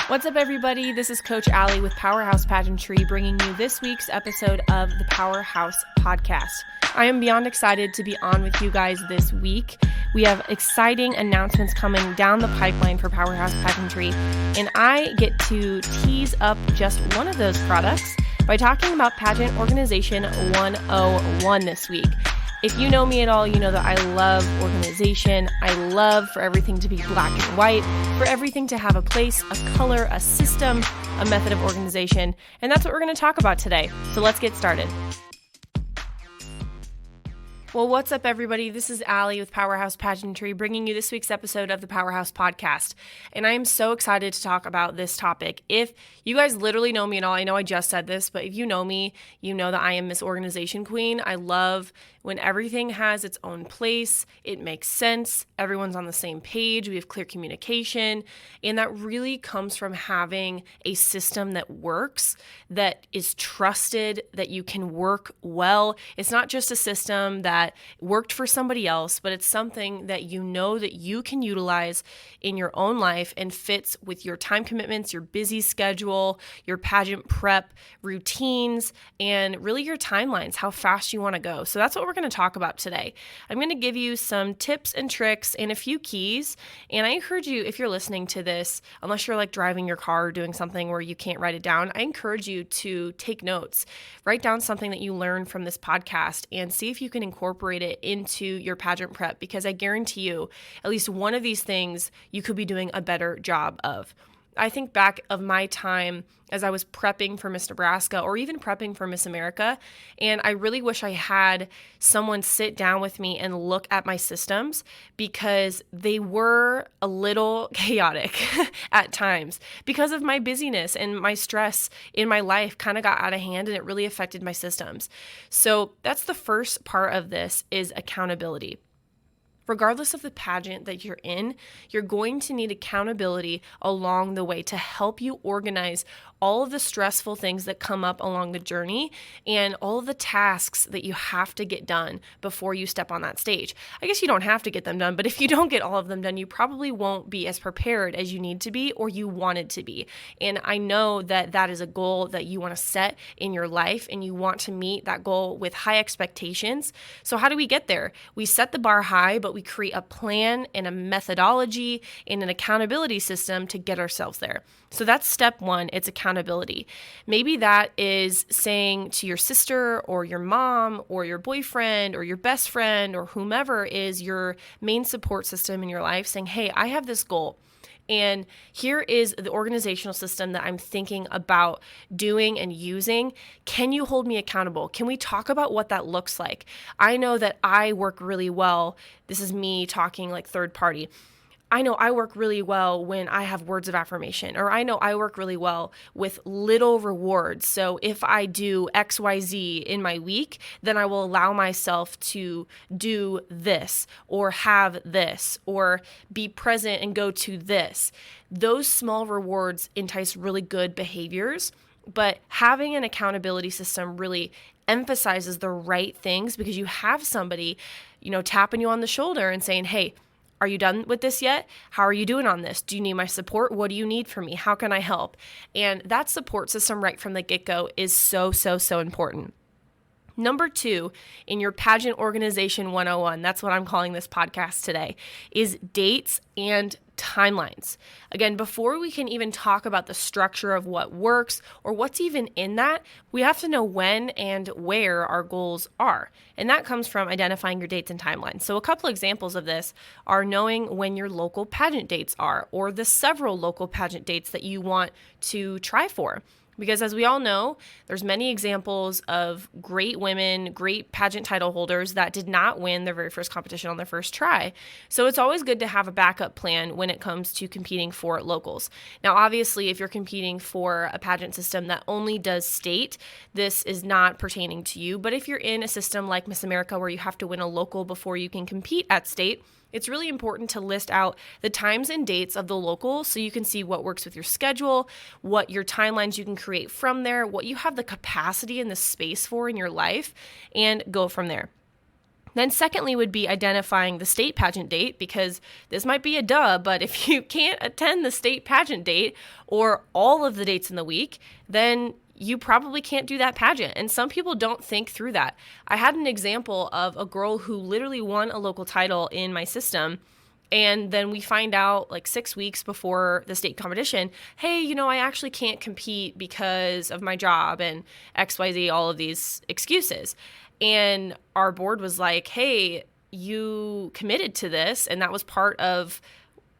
What's up, everybody? This is Coach Allie with Powerhouse Pageantry, bringing you this week's episode of the Powerhouse Podcast. I am beyond excited to be on with you guys this week. We have exciting announcements coming down the pipeline for Powerhouse Pageantry, and I get to tease up just one of those products by talking about Pageant Organization 101 this week. If you know me at all, you know that I love organization. I love for everything to be black and white, for everything to have a place, a color, a system, a method of organization. And that's what we're going to talk about today. So let's get started. Well, what's up, everybody? This is Allie with Powerhouse Pageantry, bringing you this week's episode of the Powerhouse Podcast. And I am so excited to talk about this topic. If you guys literally know me at all, I know I just said this, but if you know me, you know that I am Miss Organization Queen. I love when everything has its own place, it makes sense, everyone's on the same page, we have clear communication, and that really comes from having a system that works, that is trusted, that you can work well. It's not just a system that worked for somebody else, but it's something that you know that you can utilize in your own life and fits with your time commitments, your busy schedule, your pageant prep routines, and really your timelines, how fast you want to go. So that's what we're going to talk about today. I'm going to give you some tips and tricks and a few keys. And I encourage you, if you're listening to this, unless you're like driving your car or doing something where you can't write it down, I encourage you to take notes, write down something that you learned from this podcast and see if you can incorporate it into your pageant prep, because I guarantee you at least one of these things you could be doing a better job of. I think back of my time as I was prepping for Miss Nebraska or even prepping for Miss America, and I really wish I had someone sit down with me and look at my systems, because they were a little chaotic at times because of my busyness, and my stress in my life kind of got out of hand and it really affected my systems. So that's the first part of this, is accountability. Regardless of the pageant that you're in, you're going to need accountability along the way to help you organize all of the stressful things that come up along the journey and all of the tasks that you have to get done before you step on that stage. I guess you don't have to get them done, but if you don't get all of them done, you probably won't be as prepared as you need to be or you wanted to be. And I know that that is a goal that you want to set in your life, and you want to meet that goal with high expectations. So how do we get there? We set the bar high, but we create a plan and a methodology and an accountability system to get ourselves there. So that's step one. It's accountability. Maybe that is saying to your sister or your mom or your boyfriend or your best friend or whomever is your main support system in your life, saying, hey, I have this goal. And here is the organizational system that I'm thinking about doing and using. Can you hold me accountable? Can we talk about what that looks like? I know that I work really well. This is me talking like third party. I know I work really well when I have words of affirmation, or I know I work really well with little rewards. So if I do XYZ in my week, then I will allow myself to do this or have this or be present and go to this. Those small rewards entice really good behaviors, but having an accountability system really emphasizes the right things, because you have somebody, tapping you on the shoulder and saying, hey, are you done with this yet? How are you doing on this? Do you need my support? What do you need from me? How can I help? And that support system right from the get-go is so, so, so important. Number two, in your Pageant Organization 101, that's what I'm calling this podcast today, is dates and timelines. Again, before we can even talk about the structure of what works or what's even in that, we have to know when and where our goals are. And that comes from identifying your dates and timelines. So a couple examples of this are knowing when your local pageant dates are, or the several local pageant dates that you want to try for. Because as we all know, there's many examples of great women, great pageant title holders that did not win their very first competition on their first try. So it's always good to have a backup plan when it comes to competing for locals. Now, obviously, if you're competing for a pageant system that only does state, this is not pertaining to you. But if you're in a system like Miss America where you have to win a local before you can compete at state, it's really important to list out the times and dates of the local so you can see what works with your schedule, what your timelines you can create from there, what you have the capacity and the space for in your life, and go from there. Then secondly would be identifying the state pageant date, because this might be a duh, but if you can't attend the state pageant date or all of the dates in the week, then you probably can't do that pageant. And some people don't think through that. I had an example of a girl who literally won a local title in my system. And then we find out like 6 weeks before the state competition, hey, I actually can't compete because of my job and XYZ, all of these excuses. And our board was like, hey, you committed to this, and that was part of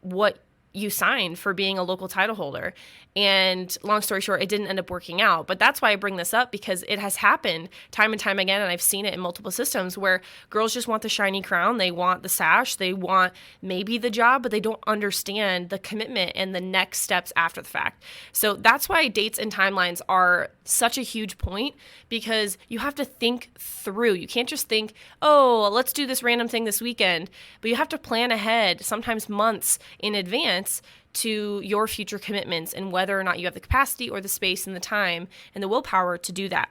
what you signed for being a local title holder. And long story short, it didn't end up working out. But that's why I bring this up, because it has happened time and time again, and I've seen it in multiple systems where girls just want the shiny crown, they want the sash, they want maybe the job, but they don't understand the commitment and the next steps after the fact. So that's why dates and timelines are such a huge point, because you have to think through. You can't just think, oh, let's do this random thing this weekend, but you have to plan ahead, sometimes months in advance, to your future commitments and whether or not you have the capacity or the space and the time and the willpower to do that.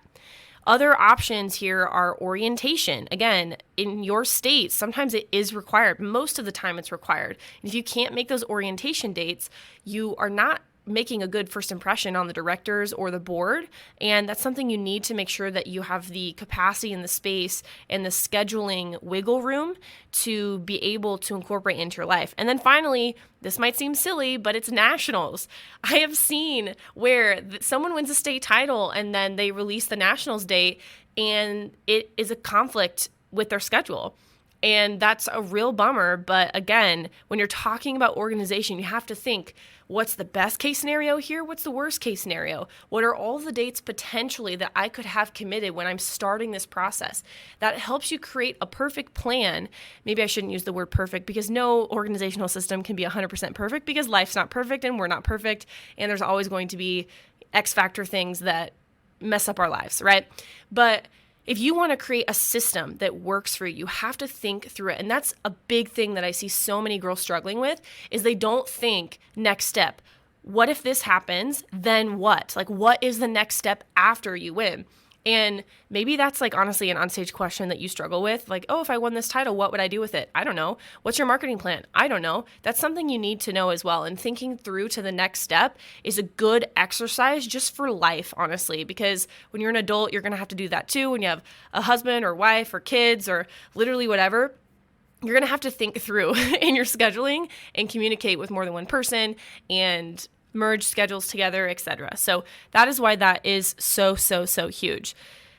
Other options here are orientation. Again, in your state, sometimes it is required. Most of the time it's required. And if you can't make those orientation dates, you are not making a good first impression on the directors or the board. And that's something you need to make sure that you have the capacity and the space and the scheduling wiggle room to be able to incorporate into your life. And then finally, this might seem silly, but it's nationals. I have seen where someone wins a state title and then they release the nationals date and it is a conflict with their schedule. And that's a real bummer. But again, when you're talking about organization, you have to think, what's the best case scenario here? What's the worst case scenario? What are all the dates potentially that I could have committed when I'm starting this process? That helps you create a perfect plan. Maybe I shouldn't use the word perfect, because no organizational system can be 100% perfect, because life's not perfect and we're not perfect. And there's always going to be X factor things that mess up our lives, right? But if you want to create a system that works for you, you have to think through it. And that's a big thing that I see so many girls struggling with, is they don't think next step. What if this happens? Then what? Like, what is the next step after you win? And maybe that's like honestly an onstage question that you struggle with. Like, oh, if I won this title, what would I do with it? I don't know. What's your marketing plan? I don't know. That's something you need to know as well. And thinking through to the next step is a good exercise just for life, honestly, because when you're an adult, you're going to have to do that too. When you have a husband or wife or kids or literally whatever, you're going to have to think through in your scheduling and communicate with more than one person and merge schedules together, etc. So that is why that is so huge.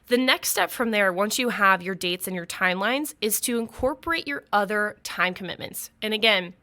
The next step from there, once you have your dates and your timelines, is to incorporate your other time commitments. And again,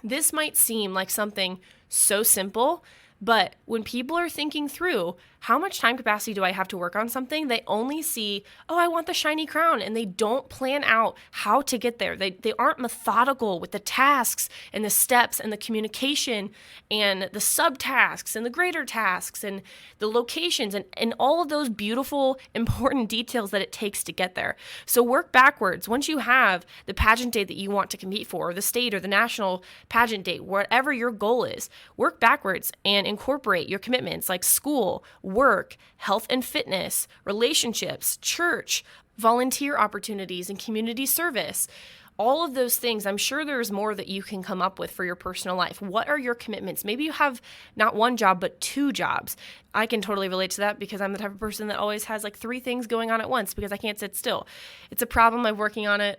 this might seem like something so simple, but when people are thinking through how much time capacity do I have to work on something, they only see, oh, I want the shiny crown, and they don't plan out how to get there. They aren't methodical with the tasks and the steps and the communication and the subtasks and the greater tasks and the locations and all of those beautiful, important details that it takes to get there. So work backwards. Once you have the pageant date that you want to compete for, or the state or the national pageant date, whatever your goal is, work backwards and incorporate your commitments like school, work, health and fitness, relationships, church, volunteer opportunities, and community service. All of those things, I'm sure there's more that you can come up with for your personal life. What are your commitments? Maybe you have not one job, but 2 jobs. I can totally relate to that, because I'm the type of person that always has like 3 things going on at once, because I can't sit still. It's a problem. I'm working on it.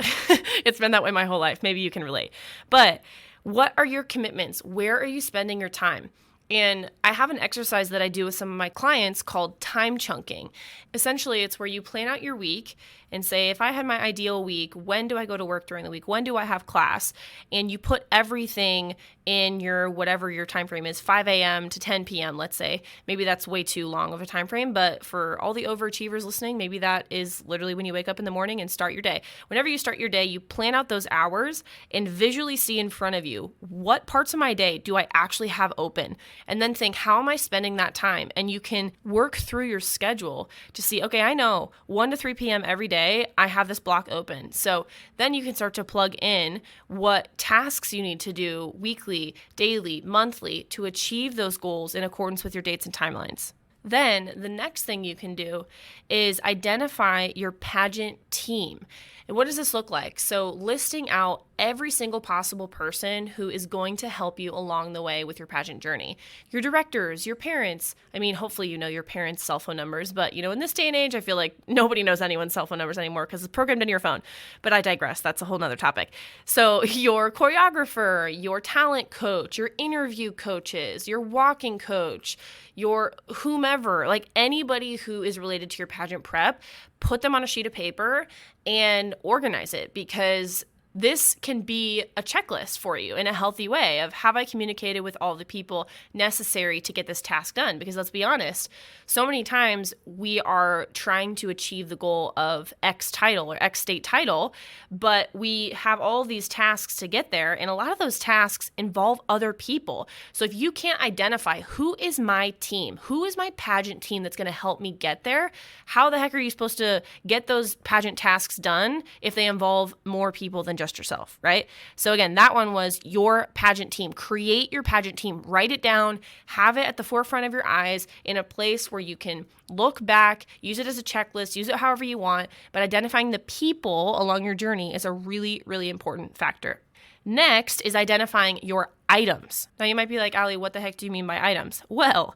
It's been that way my whole life. Maybe you can relate. But what are your commitments? Where are you spending your time? And I have an exercise that I do with some of my clients called time chunking. Essentially, it's where you plan out your week and say, if I had my ideal week, when do I go to work during the week? When do I have class? And you put everything in your whatever your time frame is, 5 a.m. to 10 p.m., let's say. Maybe that's way too long of a time frame, but for all the overachievers listening, maybe that is literally when you wake up in the morning and start your day. Whenever you start your day, you plan out those hours and visually see in front of you, what parts of my day do I actually have open? And then think, how am I spending that time? And you can work through your schedule to see, okay, I know 1 to 3 p.m. every day, I have this block open. So then you can start to plug in what tasks you need to do weekly, daily, monthly to achieve those goals in accordance with your dates and timelines. Then the next thing you can do is identify your pageant team. And what does this look like? So listing out every single possible person who is going to help you along the way with your pageant journey. Your directors, your parents. I mean, hopefully you know your parents' cell phone numbers, but in this day and age, I feel like nobody knows anyone's cell phone numbers anymore because it's programmed into your phone. But I digress. That's a whole nother topic. So your choreographer, your talent coach, your interview coaches, your walking coach, your whomever, like anybody who is related to your pageant prep, put them on a sheet of paper and organize it, because this can be a checklist for you in a healthy way of, have I communicated with all the people necessary to get this task done? Because let's be honest, so many times we are trying to achieve the goal of X title or X state title, but we have all these tasks to get there. And a lot of those tasks involve other people. So if you can't identify who is my team, who is my pageant team that's going to help me get there, how the heck are you supposed to get those pageant tasks done if they involve more people than just yourself, right? So again, that one was your pageant team. Create your pageant team, write it down, have it at the forefront of your eyes in a place where you can look back, use it as a checklist, use it however you want, but identifying the people along your journey is a really, really important factor. Next is identifying your items. Now you might be like, Allie, what the heck do you mean by items? Well,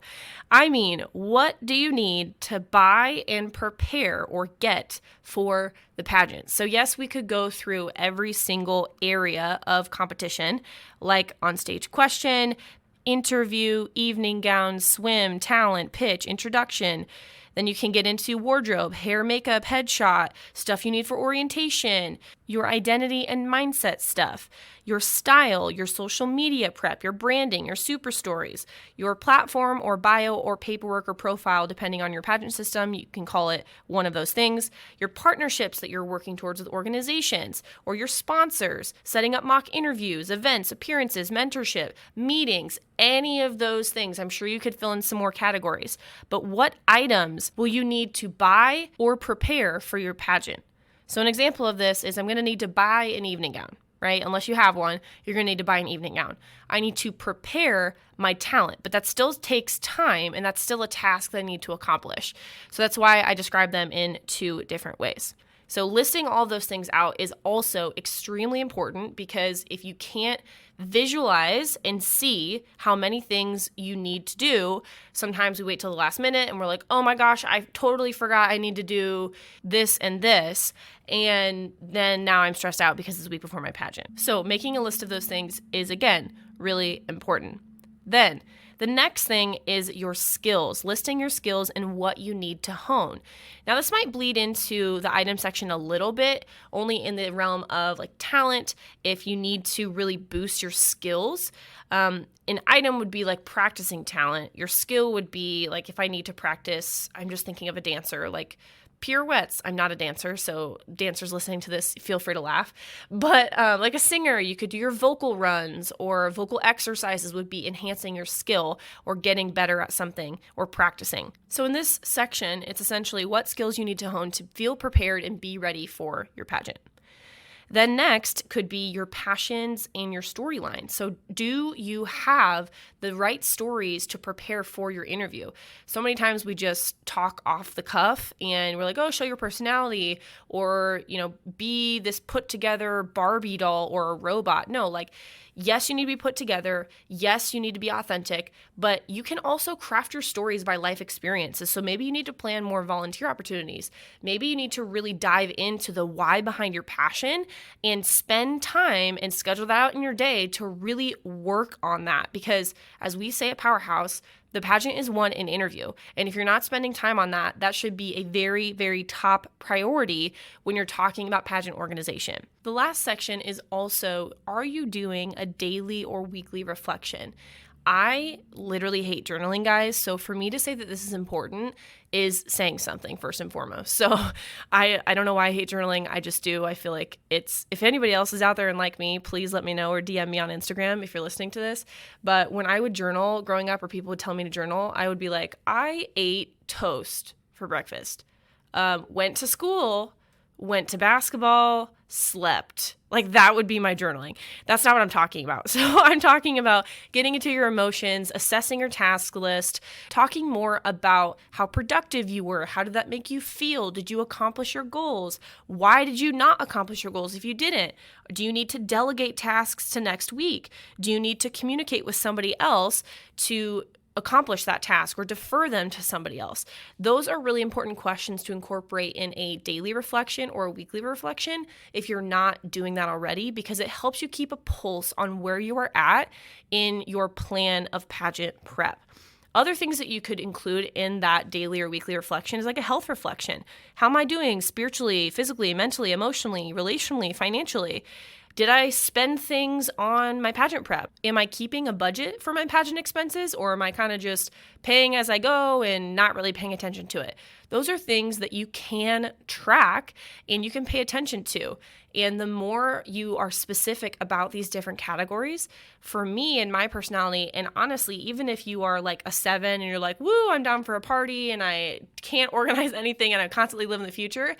I mean, what do you need to buy and prepare or get for the pageant? So yes, we could go through every single area of competition, like on stage question, interview, evening gown, swim, talent, pitch, introduction. Then you can get into wardrobe, hair, makeup, headshot, stuff you need for orientation, your identity and mindset stuff, your style, your social media prep, your branding, your super stories, your platform or bio or paperwork or profile, depending on your pageant system. You can call it one of those things. Your partnerships that you're working towards with organizations or your sponsors, setting up mock interviews, events, appearances, mentorship, meetings, any of those things. I'm sure you could fill in some more categories. But what items will you need to buy or prepare for your pageant? So an example of this is, I'm going to need to buy an evening gown, right? Unless you have one, you're going to need to buy an evening gown. I need to prepare my talent, but that still takes time, and that's still a task that I need to accomplish. So that's why I describe them in two different ways. So listing all those things out is also extremely important, because if you can't visualize and see how many things you need to do, sometimes we wait till the last minute and we're like, oh my gosh, I totally forgot I need to do this and this. And then now I'm stressed out because it's a week before my pageant. So making a list of those things is, again, really important. Then the next thing is your skills, listing your skills and what you need to hone. Now, this might bleed into the item section a little bit, only in the realm of like talent, if you need to really boost your skills. An item would be like practicing talent. Your skill would be like, if I need to practice, I'm just thinking of a dancer, like pirouettes. I'm not a dancer, so dancers listening to this, feel free to laugh. But like a singer, you could do your vocal runs, or vocal exercises would be enhancing your skill or getting better at something or practicing. So in this section, it's essentially what skills you need to hone to feel prepared and be ready for your pageant. Then next could be your passions and your storyline. So do you have the right stories to prepare for your interview? So many times we just talk off the cuff and we're like, oh, show your personality, or, be this put together Barbie doll or a robot. No, like, yes, you need to be put together. Yes, you need to be authentic, but you can also craft your stories by life experiences. So maybe you need to plan more volunteer opportunities. Maybe you need to really dive into the why behind your passion and spend time and schedule that out in your day to really work on that. Because as we say at Powerhouse, the pageant is won in interview. And if you're not spending time on that, that should be a very, very top priority when you're talking about pageant organization. The last section is also, are you doing a daily or weekly reflection? I literally hate journaling, guys. So for me to say that this is important is saying something first and foremost. So I don't know why I hate journaling. I just do. I feel like if anybody else is out there and like me, please let me know, or DM me on Instagram if you're listening to this. But when I would journal growing up, or people would tell me to journal, I would be like, I ate toast for breakfast, went to school, went to basketball, slept. Like that would be my journaling. That's not what I'm talking about. So I'm talking about getting into your emotions, assessing your task list, talking more about how productive you were. How did that make you feel? Did you accomplish your goals? Why did you not accomplish your goals if you didn't? Do you need to delegate tasks to next week? Do you need to communicate with somebody else to accomplish that task or defer them to somebody else? Those are really important questions to incorporate in a daily reflection or a weekly reflection if you're not doing that already, because it helps you keep a pulse on where you are at in your plan of pageant prep. Other things that you could include in that daily or weekly reflection is like a health reflection. How am I doing spiritually, physically, mentally, emotionally, relationally, financially? Did I spend things on my pageant prep? Am I keeping a budget for my pageant expenses, or am I kind of just paying as I go and not really paying attention to it? Those are things that you can track and you can pay attention to. And the more you are specific about these different categories, for me and my personality, and honestly, even if you are like a 7 and you're like, woo, I'm down for a party and I can't organize anything and I constantly live in the future,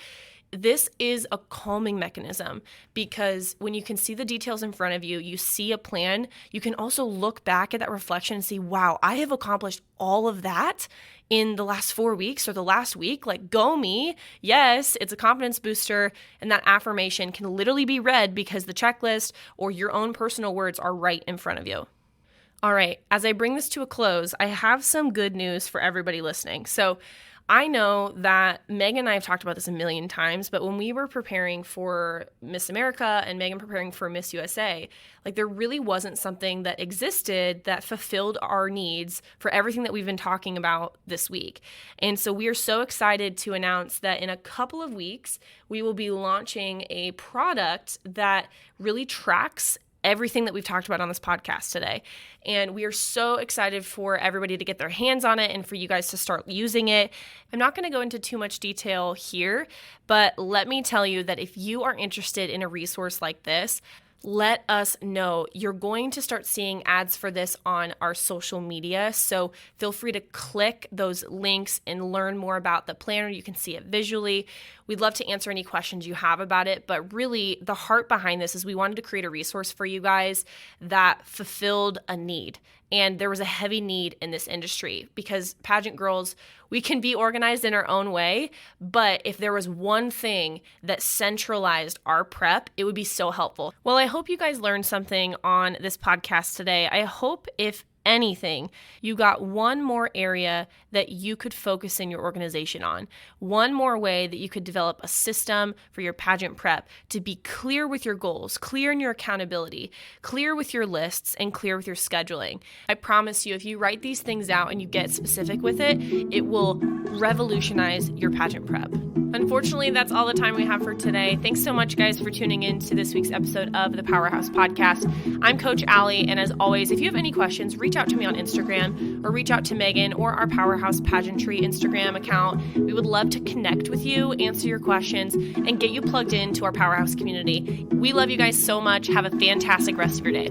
this is a calming mechanism, because when you can see the details in front of you, you see a plan, you can also look back at that reflection and see, wow, I have accomplished all of that in the last 4 weeks or the last week. Like, go me. Yes, it's a confidence booster, and that affirmation can literally be read because the checklist or your own personal words are right in front of you. All right, as I bring this to a close, I have some good news for everybody listening. So I know that Megan and I have talked about this a million times, but when we were preparing for Miss America and Megan preparing for Miss USA, like there really wasn't something that existed that fulfilled our needs for everything that we've been talking about this week. And so we are so excited to announce that in a couple of weeks, we will be launching a product that really tracks everything that we've talked about on this podcast today. And we are so excited for everybody to get their hands on it and for you guys to start using it. I'm not going to go into too much detail here, but let me tell you that if you are interested in a resource like this, let us know. You're going to start seeing ads for this on our social media, so feel free to click those links and learn more about the planner. You can see it visually. We'd love to answer any questions you have about it, but really the heart behind this is we wanted to create a resource for you guys that fulfilled a need. And there was a heavy need in this industry because pageant girls, we can be organized in our own way, but if there was one thing that centralized our prep, it would be so helpful. Well, I hope you guys learned something on this podcast today. I hope, if anything, you got one more area that you could focus in your organization on, one more way that you could develop a system for your pageant prep to be clear with your goals, clear in your accountability, clear with your lists, and clear with your scheduling. I promise you, if you write these things out and you get specific with it, it will revolutionize your pageant prep. Unfortunately, that's all the time we have for today. Thanks so much, guys, for tuning in to this week's episode of the Powerhouse Podcast. I'm Coach Allie, and as always, if you have any questions, reach out to me on Instagram or reach out to Megan or our Powerhouse Pageantry Instagram account. We would love to connect with you, answer your questions, and get you plugged into our Powerhouse community. We love you guys so much. Have a fantastic rest of your day.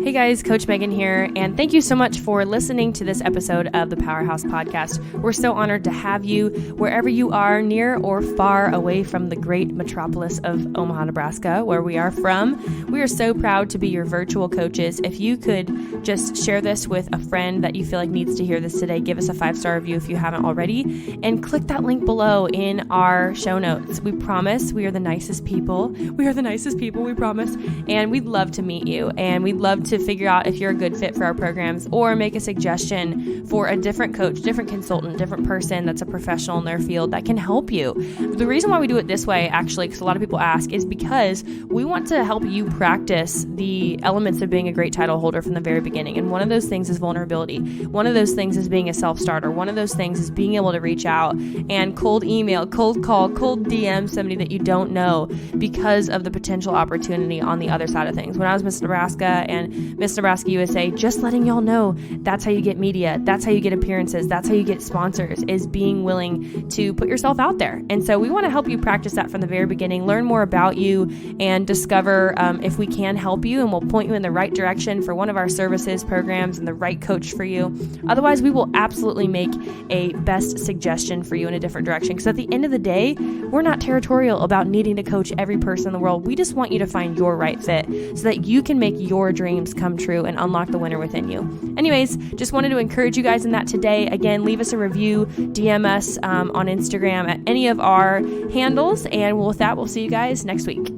Hey guys, Coach Megan here, and thank you so much for listening to this episode of the Powerhouse Podcast. We're so honored to have you wherever you are, near or far away from the great metropolis of Omaha, Nebraska, where we are from. We are so proud to be your virtual coaches. If you could just share this with a friend that you feel like needs to hear this today, give us a 5-star review if you haven't already, and click that link below in our show notes. We promise we are the nicest people. We are the nicest people, we promise, and we'd love to meet you, and we'd love to figure out if you're a good fit for our programs or make a suggestion for a different coach, different consultant, different person that's a professional in their field that can help you. The reason why we do it this way, actually, because a lot of people ask, is because we want to help you practice the elements of being a great title holder from the very beginning. And one of those things is vulnerability. One of those things is being a self-starter. One of those things is being able to reach out and cold email, cold call, cold DM somebody that you don't know because of the potential opportunity on the other side of things. When I was Miss Nebraska and Miss Nebraska USA, just letting y'all know that's how you get media, that's how you get appearances, that's how you get sponsors, is being willing to put yourself out there. And so we want to help you practice that from the very beginning, learn more about you, and discover if we can help you, and we'll point you in the right direction for one of our services, programs, and the right coach for you. Otherwise, we will absolutely make a best suggestion for you in a different direction, because at the end of the day, we're not territorial about needing to coach every person in the world. We just want you to find your right fit so that you can make your dreams come true and unlock the winner within you. Anyways, just wanted to encourage you guys in that today. Again, leave us a review, DM us on Instagram at any of our handles, and with that, we'll see you guys next week.